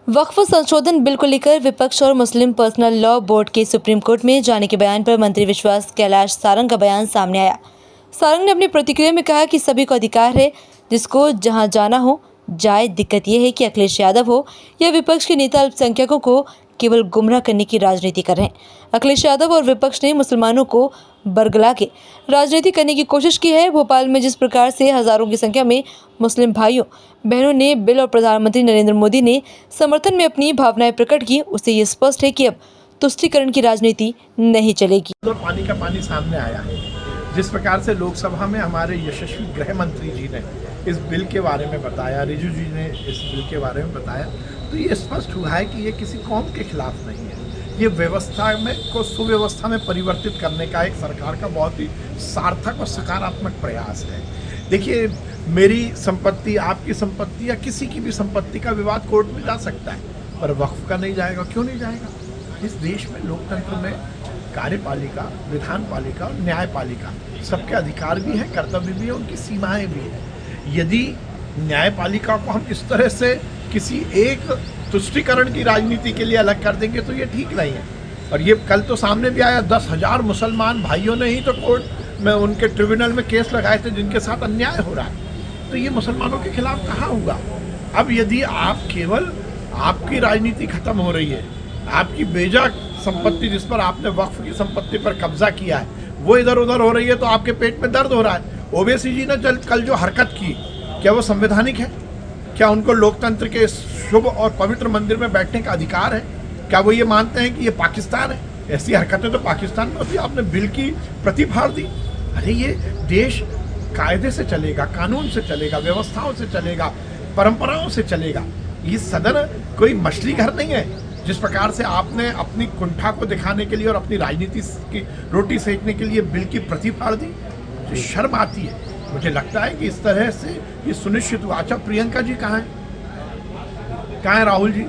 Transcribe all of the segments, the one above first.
वक्फ संशोधन बिल को लेकर विपक्ष और मुस्लिम पर्सनल लॉ बोर्ड के सुप्रीम कोर्ट में जाने के बयान पर मंत्री विश्वास कैलाश सारंग का बयान सामने आया। सारंग ने अपनी प्रतिक्रिया में कहा कि सभी को अधिकार है, जिसको जहां जाना हो जाए। दिक्कत यह है कि अखिलेश यादव हो या विपक्ष के नेता अल्पसंख्यकों को केवल गुमराह करने की राजनीति कर रहे हैं। अखिलेश यादव और विपक्ष ने मुसलमानों को बरगला के राजनीति करने की कोशिश की है। भोपाल में जिस प्रकार से हजारों की संख्या में मुस्लिम भाइयों बहनों ने बिल और प्रधानमंत्री नरेंद्र मोदी ने समर्थन में अपनी भावनाएं प्रकट की, उससे ये स्पष्ट है कि अब तुष्टीकरण की राजनीति नहीं चलेगी। तो पानी का पानी सामने आया है। जिस प्रकार से लोकसभा में हमारे यशस्वी गृह मंत्री जी ने इस बिल के बारे में बताया, रिजू जी ने इस बिल के बारे में बताया, तो ये स्पष्ट हुआ है कि ये किसी कौम के खिलाफ नहीं है। ये व्यवस्था में को सुव्यवस्था में परिवर्तित करने का एक सरकार का बहुत ही सार्थक और सकारात्मक प्रयास है। देखिए, मेरी संपत्ति, आपकी संपत्ति या किसी की भी संपत्ति का विवाद कोर्ट में जा सकता है, पर वक्फ का नहीं जाएगा। क्यों नहीं जाएगा? इस देश में लोकतंत्र में कार्यपालिका, विधानपालिका और न्यायपालिका सबके अधिकार भी हैं, कर्तव्य भी है, उनकी सीमाएं भी हैं। यदि न्यायपालिका को हम इस तरह से किसी एक तुष्टीकरण की राजनीति के लिए अलग कर देंगे तो ये ठीक नहीं है। और ये कल तो सामने भी आया, 10,000 मुसलमान भाइयों ने ही तो कोर्ट में, उनके ट्रिब्यूनल में केस लगाए थे जिनके साथ अन्याय हो रहा है। तो ये मुसलमानों के खिलाफ कहाँ हुआ? अब यदि आप केवल, आपकी राजनीति खत्म हो रही है, आपकी बेजा संपत्ति जिस पर आपने वक्फ की संपत्ति पर कब्जा किया है वो इधर उधर हो रही है, तो आपके पेट में दर्द हो रहा है। ओवैसी जी ने कल जो हरकत की, क्या वो संवैधानिक है? क्या उनको लोकतंत्र के शुभ और पवित्र मंदिर में बैठने का अधिकार है? क्या वो ये मानते हैं कि ये पाकिस्तान है? ऐसी हरकतें तो पाकिस्तान में होती। आपने बिल की प्रति फाड़ दी। अरे ये देश कायदे से चलेगा, कानून से चलेगा, व्यवस्थाओं से चलेगा, परंपराओं से चलेगा। ये सदन कोई मछली घर नहीं है। जिस प्रकार से आपने अपनी कुंठा को दिखाने के लिए और अपनी राजनीति की रोटी सेकने के लिए बिल की प्रति फाड़ दी, तो शर्म आती है। मुझे लगता है कि इस तरह से ये सुनिश्चित हुआ। अच्छा, प्रियंका जी कहाँ हैं? कहाँ है राहुल जी?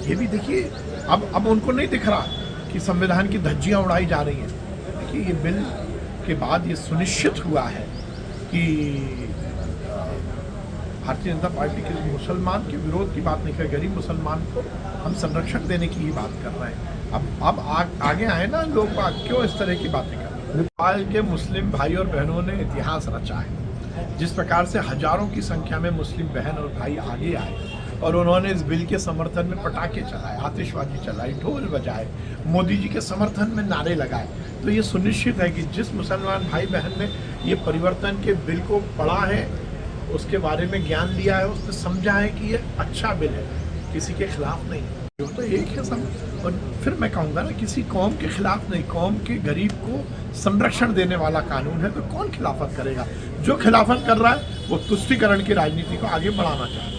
ये भी देखिए, अब उनको नहीं दिख रहा कि संविधान की धज्जियां उड़ाई जा रही हैं। देखिए, ये बिल के बाद ये सुनिश्चित हुआ है कि भारतीय जनता पार्टी के मुसलमान के विरोध की बात नहीं कर, गरीब मुसलमान को हम संरक्षण देने की ही बात कर रहे हैं। अब आगे आए ना लोग, क्यों इस तरह की बातें कर रहे हैं? नेपाल के मुस्लिम भाई और बहनों ने इतिहास रचा है। जिस प्रकार से हजारों की संख्या में मुस्लिम बहन और भाई आगे आए और उन्होंने इस बिल के समर्थन में पटाखे चलाए, आतिशबाजी चलाई, ढोल बजाए, मोदी जी के समर्थन में नारे लगाए, तो ये सुनिश्चित है कि जिस मुसलमान भाई बहन ने ये परिवर्तन के बिल को पढ़ा है, उसके बारे में ज्ञान लिया है, उसने समझा है कि ये अच्छा बिल है, किसी के खिलाफ नहीं है। जो तो एक है सब। और फिर मैं कहूँगा ना, किसी कौम के खिलाफ नहीं, कौम के गरीब को संरक्षण देने वाला कानून है, तो कौन खिलाफत करेगा? जो खिलाफत कर रहा है वो तुष्टीकरण की राजनीति को आगे बढ़ाना चाहता है।